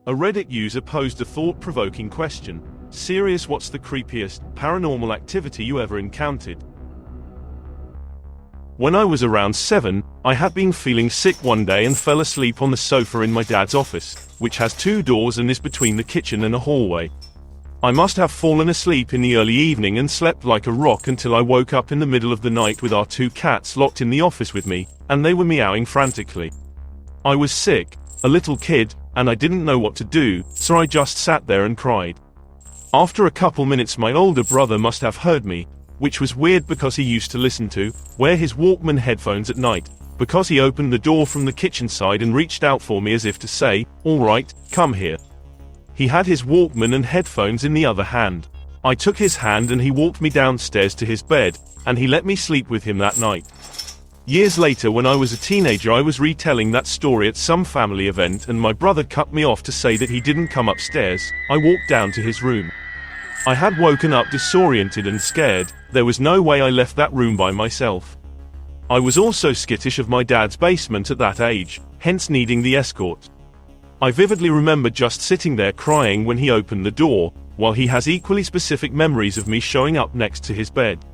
A Reddit user posed a thought-provoking question. Serious, what's the creepiest paranormal activity you ever encountered? When I was around 7, I had been feeling sick one day and fell asleep on the sofa in my dad's office, which has 2 doors and is between the kitchen and a hallway. I must have fallen asleep in the early evening and slept like a rock until I woke up in the middle of the night with our 2 cats locked in the office with me, and they were meowing frantically. I was sick, a little kid, and I didn't know what to do, so I just sat there and cried. After a couple minutes my older brother must have heard me, which was weird because he used to listen to, wear his Walkman headphones at night, because he opened the door from the kitchen side and reached out for me as if to say, "Alright, come here." He had his Walkman and headphones in the other hand. I took his hand and he walked me downstairs to his bed, and he let me sleep with him that night. Years later, when I was a teenager, I was retelling that story at some family event and my brother cut me off to say that he didn't come upstairs. I walked down to his room. I had woken up disoriented and scared. There was no way I left that room by myself. I was also skittish of my dad's basement at that age, hence needing the escort. I vividly remember just sitting there crying when he opened the door, while he has equally specific memories of me showing up next to his bed.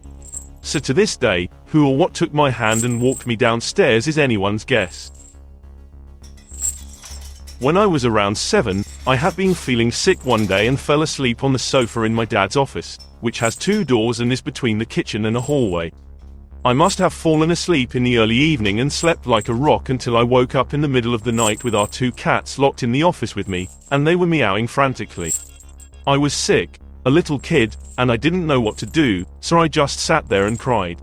So to this day, who or what took my hand and walked me downstairs is anyone's guess. When I was around 7, I had been feeling sick one day and fell asleep on the sofa in my dad's office, which has 2 doors and is between the kitchen and a hallway. I must have fallen asleep in the early evening and slept like a rock until I woke up in the middle of the night with our 2 cats locked in the office with me, and they were meowing frantically. I was sick, a little kid, and I didn't know what to do, so I just sat there and cried.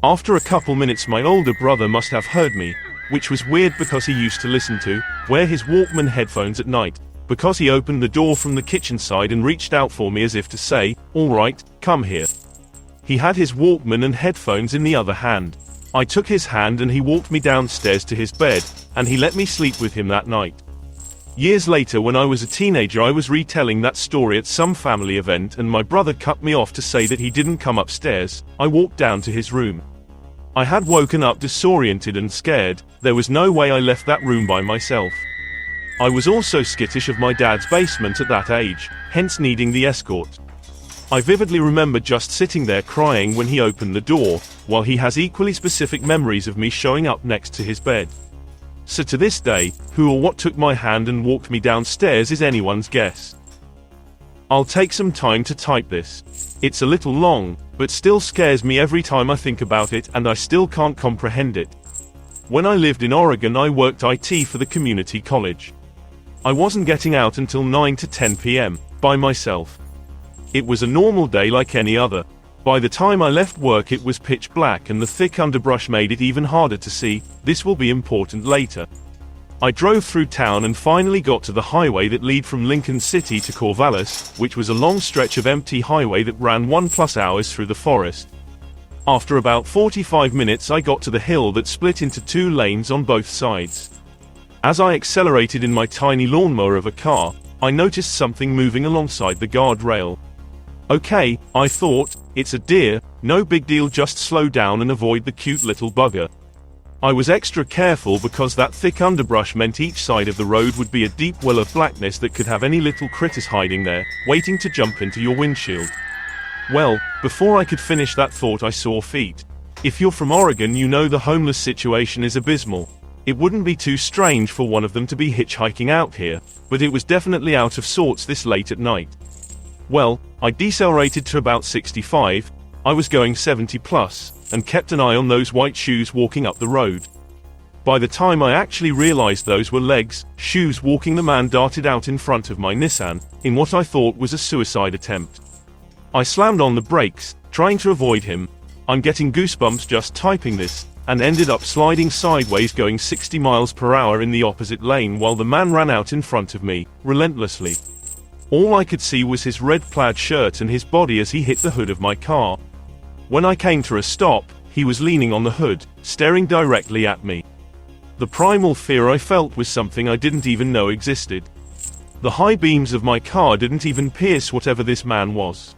After a couple minutes my older brother must have heard me, which was weird because he used to listen to, wear his Walkman headphones at night, because he opened the door from the kitchen side and reached out for me as if to say, "Alright, come here." He had his Walkman and headphones in the other hand. I took his hand and he walked me downstairs to his bed, and he let me sleep with him that night. Years later, when I was a teenager, I was retelling that story at some family event and my brother cut me off to say that he didn't come upstairs. I walked down to his room. I had woken up disoriented and scared. There was no way I left that room by myself. I was also skittish of my dad's basement at that age, hence needing the escort. I vividly remember just sitting there crying when he opened the door, while he has equally specific memories of me showing up next to his bed. So to this day, who or what took my hand and walked me downstairs is anyone's guess. I'll take some time to type this. It's a little long, but still scares me every time I think about it, and I still can't comprehend it. When I lived in Oregon, I worked IT for the community college. I wasn't getting out until 9 to 10 p.m. by myself. It was a normal day like any other. By the time I left work it was pitch black and the thick underbrush made it even harder to see. This will be important later. I drove through town and finally got to the highway that led from Lincoln City to Corvallis, which was a long stretch of empty highway that ran 1+ hours through the forest. After about 45 minutes I got to the hill that split into 2 lanes on both sides. As I accelerated in my tiny lawnmower of a car, I noticed something moving alongside the guardrail. Okay, I thought, it's a deer, no big deal, just slow down and avoid the cute little bugger. I was extra careful because that thick underbrush meant each side of the road would be a deep well of blackness that could have any little critters hiding there, waiting to jump into your windshield. Well, before I could finish that thought I saw feet. If you're from Oregon you know the homeless situation is abysmal. It wouldn't be too strange for one of them to be hitchhiking out here, but it was definitely out of sorts this late at night. Well, I decelerated to about 65, I was going 70 plus, and kept an eye on those white shoes walking up the road. By the time I actually realized those were legs, shoes walking, the man darted out in front of my Nissan, in what I thought was a suicide attempt. I slammed on the brakes, trying to avoid him. I'm getting goosebumps just typing this, and ended up sliding sideways going 60 miles per hour in the opposite lane while the man ran out in front of me, relentlessly. All I could see was his red plaid shirt and his body as he hit the hood of my car. When I came to a stop, he was leaning on the hood, staring directly at me. The primal fear I felt was something I didn't even know existed. The high beams of my car didn't even pierce whatever this man was.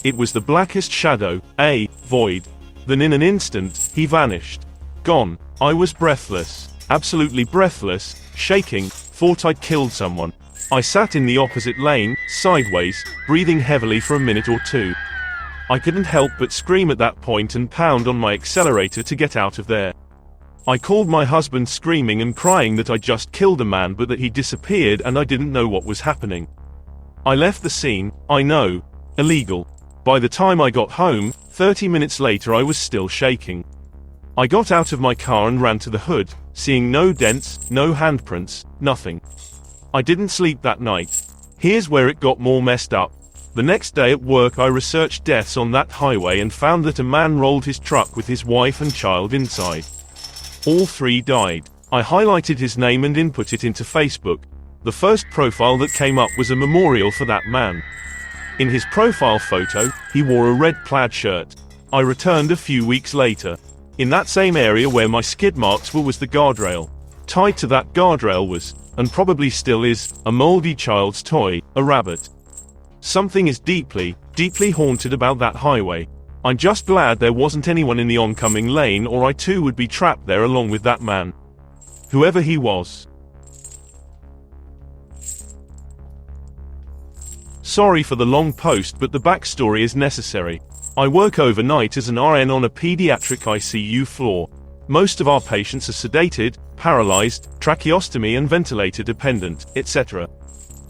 It was the blackest shadow, a void. Then in an instant, he vanished. Gone. I was breathless. Absolutely breathless, shaking, thought I'd killed someone. I sat in the opposite lane, sideways, breathing heavily for a minute or two. I couldn't help but scream at that point and pound on my accelerator to get out of there. I called my husband screaming and crying that I just killed a man but that he disappeared and I didn't know what was happening. I left the scene, I know, illegal. By the time I got home, 30 minutes later I was still shaking. I got out of my car and ran to the hood, seeing no dents, no handprints, nothing. I didn't sleep that night. Here's where it got more messed up. The next day at work I researched deaths on that highway and found that a man rolled his truck with his wife and child inside. All three died. I highlighted his name and input it into Facebook. The first profile that came up was a memorial for that man. In his profile photo, he wore a red plaid shirt. I returned a few weeks later. In that same area where my skid marks were was the guardrail. Tied to that guardrail was, and probably still is, a moldy child's toy, a rabbit. Something is deeply, deeply haunted about that highway. I'm just glad there wasn't anyone in the oncoming lane or I too would be trapped there along with that man. Whoever he was. Sorry for the long post but the backstory is necessary. I work overnight as an RN on a pediatric ICU floor. Most of our patients are sedated, paralyzed, tracheostomy and ventilator dependent, etc.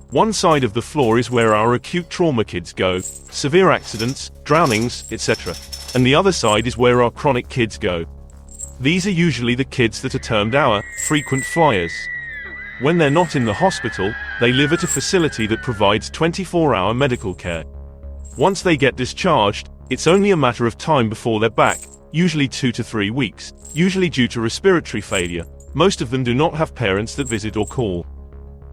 One side of the floor is where our acute trauma kids go, severe accidents, drownings, etc. And the other side is where our chronic kids go. These are usually the kids that are termed our frequent flyers. When they're not in the hospital, they live at a facility that provides 24-hour medical care. Once they get discharged, it's only a matter of time before they're back, usually 2 to 3 weeks, usually due to respiratory failure. Most of them do not have parents that visit or call.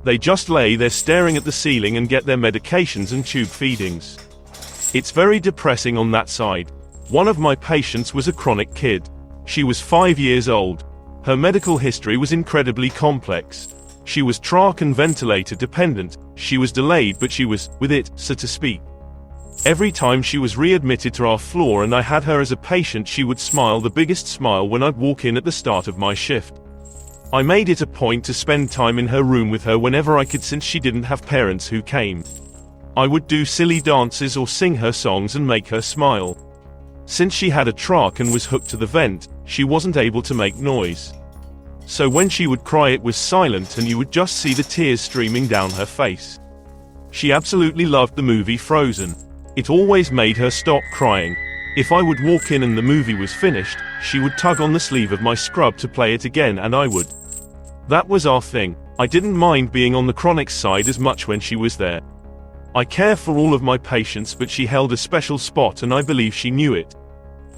They just lay there staring at the ceiling and get their medications and tube feedings. It's very depressing on that side. One of my patients was a chronic kid. She was 5 years old. Her medical history was incredibly complex. She was trach and ventilator dependent. She was delayed but she was, with it, so to speak. Every time she was readmitted to our floor and I had her as a patient she would smile the biggest smile when I'd walk in at the start of my shift. I made it a point to spend time in her room with her whenever I could since she didn't have parents who came. I would do silly dances or sing her songs and make her smile. Since she had a trach and was hooked to the vent, she wasn't able to make noise. So when she would cry it was silent and you would just see the tears streaming down her face. She absolutely loved the movie Frozen. It always made her stop crying. If I would walk in and the movie was finished, she would tug on the sleeve of my scrub to play it again and I would. That was our thing. I didn't mind being on the chronic side as much when she was there. I care for all of my patients but she held a special spot and I believe she knew it.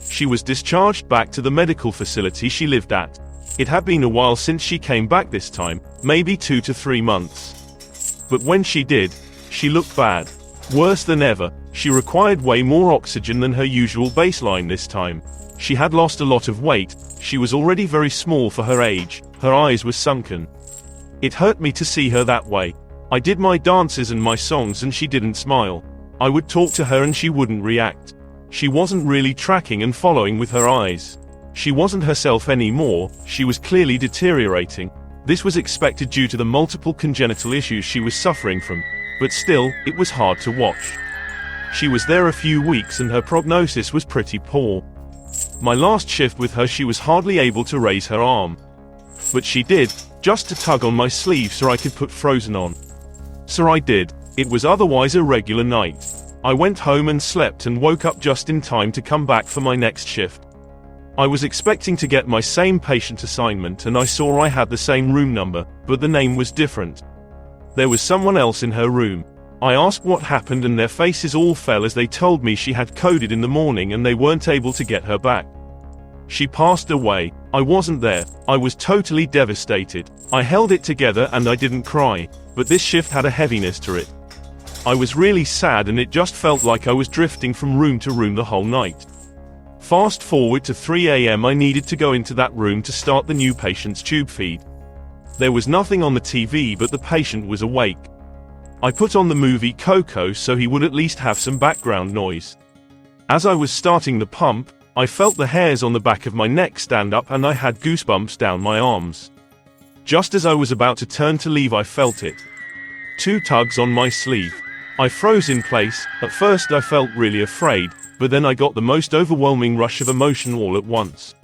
She was discharged back to the medical facility she lived at. It had been a while since she came back this time, maybe 2 to 3 months. But when she did, she looked bad. Worse than ever, she required way more oxygen than her usual baseline this time. She had lost a lot of weight, she was already very small for her age, her eyes were sunken. It hurt me to see her that way. I did my dances and my songs and she didn't smile. I would talk to her and she wouldn't react. She wasn't really tracking and following with her eyes. She wasn't herself anymore, she was clearly deteriorating. This was expected due to the multiple congenital issues she was suffering from. But still, it was hard to watch. She was there a few weeks and her prognosis was pretty poor. My last shift with her she was hardly able to raise her arm. But she did, just to tug on my sleeve so I could put Frozen on. So I did. It was otherwise a regular night. I went home and slept and woke up just in time to come back for my next shift. I was expecting to get my same patient assignment and I saw I had the same room number, but the name was different. There was someone else in her room. I asked what happened and their faces all fell as they told me she had coded in the morning and they weren't able to get her back. She passed away. I wasn't there. I was totally devastated. I held it together and I didn't cry, but this shift had a heaviness to it. I was really sad and it just felt like I was drifting from room to room the whole night. Fast forward to 3 a.m. I needed to go into that room to start the new patient's tube feed. There was nothing on the TV but the patient was awake. I put on the movie Coco so he would at least have some background noise. As I was starting the pump, I felt the hairs on the back of my neck stand up and I had goosebumps down my arms. Just as I was about to turn to leave I felt it. 2 tugs on my sleeve. I froze in place. At first I felt really afraid, but then I got the most overwhelming rush of emotion all at once.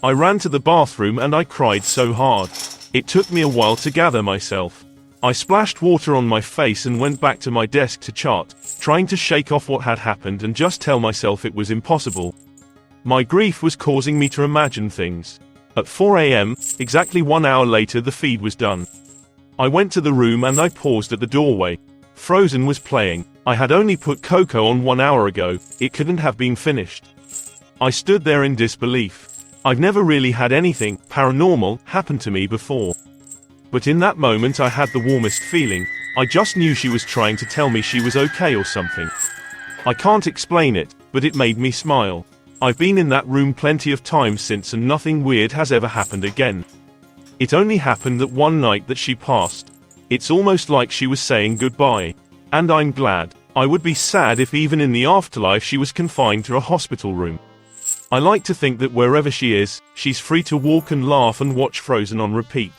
I ran to the bathroom and I cried so hard. It took me a while to gather myself. I splashed water on my face and went back to my desk to chart, trying to shake off what had happened and just tell myself it was impossible. My grief was causing me to imagine things. At 4 a.m., exactly 1 hour later, the feed was done. I went to the room and I paused at the doorway. Frozen was playing. I had only put Coco on 1 hour ago. It couldn't have been finished. I stood there in disbelief. I've never really had anything paranormal happen to me before. But in that moment I had the warmest feeling. I just knew she was trying to tell me she was okay or something. I can't explain it, but it made me smile. I've been in that room plenty of times since and nothing weird has ever happened again. It only happened that one night that she passed. It's almost like she was saying goodbye. And I'm glad. I would be sad if even in the afterlife she was confined to a hospital room. I like to think that wherever she is, she's free to walk and laugh and watch Frozen on repeat.